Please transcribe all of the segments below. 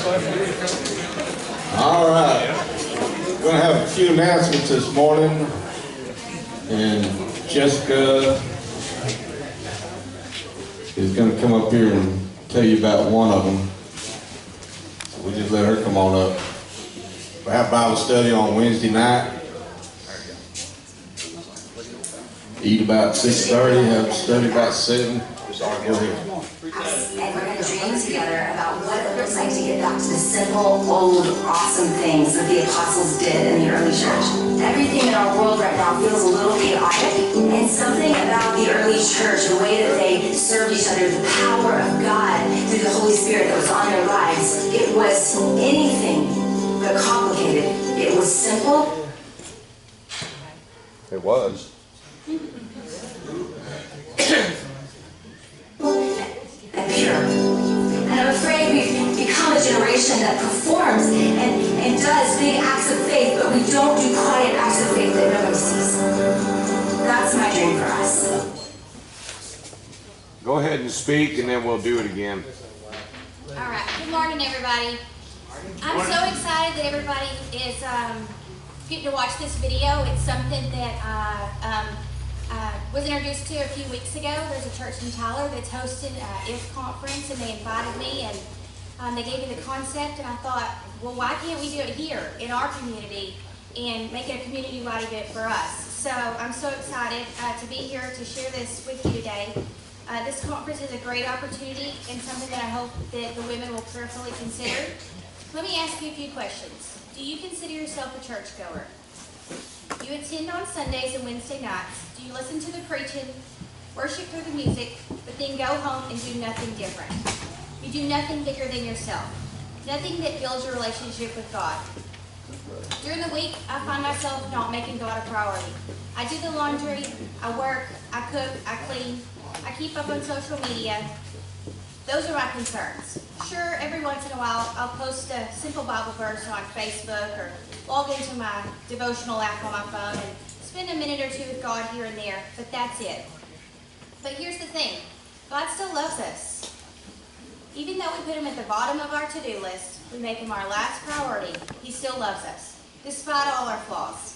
All right. We're going to have a few announcements this morning. And Jessica is going to come up here and tell you about one of them. So we just let her come on up. We have Bible study on Wednesday night. Eat about 6:30, have study about 7. Go ahead. And we're going to dream together about what it looks like to get back to the simple, old, awesome things that the apostles did in the early church. Everything in our world right now feels a little chaotic, and something about the early church, the way that they served each other, the power of God through the Holy Spirit that was on their lives, it was anything but complicated. It was simple. It was. And pure. And I'm afraid we've become a generation that performs and does big acts of faith, but we don't do quiet acts of faith that nobody sees. That's my dream for us. Go ahead and speak, and then we'll do it again. All right. Good morning, everybody. I'm so excited that everybody is getting to watch this video. It's something that was introduced to a few weeks ago. There's a church in Tyler that's hosting an IF conference, and they invited me, and they gave me the concept, and I thought, well, why can't we do it here in our community and make it a community-wide event for us? So I'm so excited to be here to share this with you today. This conference is a great opportunity and something that I hope that the women will prayerfully consider. Let me ask you a few questions. Do you consider yourself a churchgoer? You attend on Sundays and Wednesday nights. Do you listen to the preaching, worship through the music, but then go home and do nothing different? You do nothing bigger than yourself. Nothing that builds your relationship with God. During the week, I find myself not making God a priority. I do the laundry, I work, I cook, I clean, I keep up on social media. Those are my concerns. Sure, every once in a while, I'll post a simple Bible verse on Facebook or log into my devotional app on my phone and spend a minute or two with God here and there, but that's it. But here's the thing, God still loves us. Even though we put him at the bottom of our to-do list, we make him our last priority, he still loves us, despite all our flaws.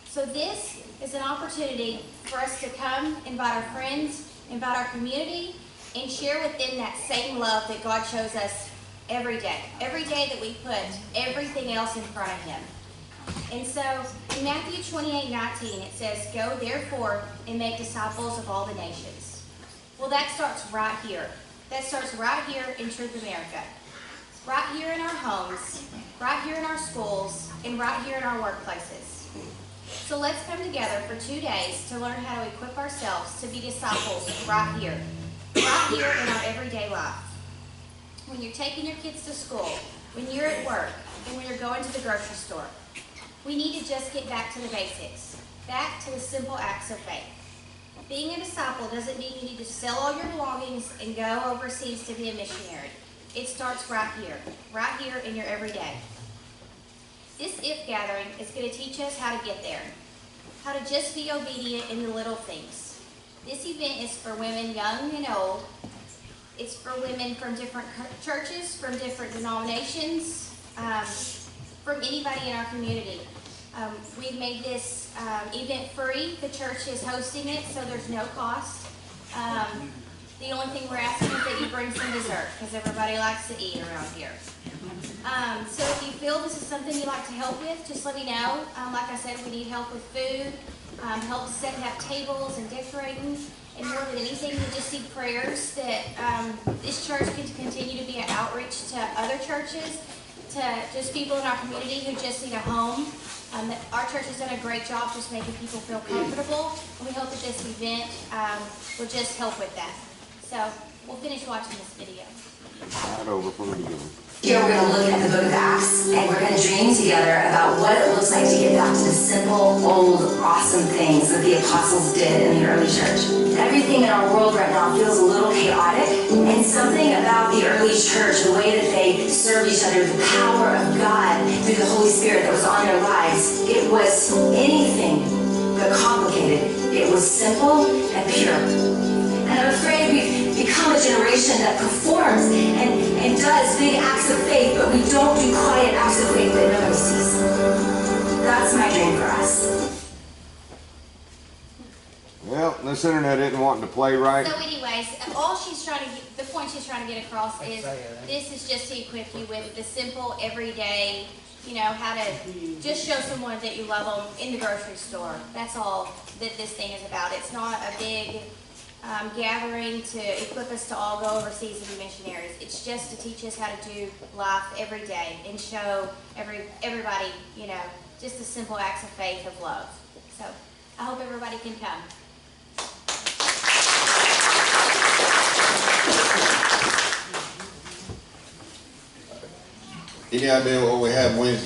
So this is an opportunity for us to come, invite our friends, invite our community, and share within that same love that God shows us every day that we put everything else in front of him. And so in Matthew 28:19, it says, "Go therefore and make disciples of all the nations." Well, that starts right here. That starts right here in Truth America. Right here in our homes, right here in our schools, and right here in our workplaces. So let's come together for 2 days to learn how to equip ourselves to be disciples right here in our everyday life. When you're taking your kids to school, when you're at work, and when you're going to the grocery store, we need to just get back to the basics, back to the simple acts of faith. Being a disciple doesn't mean you need to sell all your belongings and go overseas to be a missionary. It starts right here in your everyday. This IF gathering is going to teach us how to get there, how to just be obedient in the little things. This event is for women young and old. It's for women from different churches, from different denominations, from anybody in our community. We've made this event free. The church is hosting it, so there's no cost. The only thing we're asking is that you bring some dessert, because everybody likes to eat around here. So if you feel this is something you'd like to help with, just let me know. Like I said, we need help with food, help setting up tables and decorating, and more than anything, we just need prayers that this church can continue to be an outreach to other churches, to just people in our community who just need a home. Our church has done a great job just making people feel comfortable, and we hope that this event will just help with that. So we'll finish watching this video. Right over from the beginning. Here we're going to look at the book of Acts, and we're going to dream together about what it looks like to get back to the simple, old, awesome things that the apostles did in the early church. Everything in our world right now feels a little chaotic, and something about the early church, the way that they served each other, the power of God through the Holy Spirit that was on their lives, it was anything but complicated. It was simple and pure. And I'm afraid we've become a generation that performs and does big acts of faith, but we don't this internet isn't wanting to play right. So anyways, all she's trying to get, the point she's trying to get across is, this is just to equip you with the simple, everyday, you know, how to just show someone that you love them in the grocery store. That's all that this thing is about. It's not a big gathering to equip us to all go overseas and be missionaries. It's just to teach us how to do life every day and show everybody, you know, just the simple acts of faith of love. So I hope everybody can come. Any idea what we have Wednesday?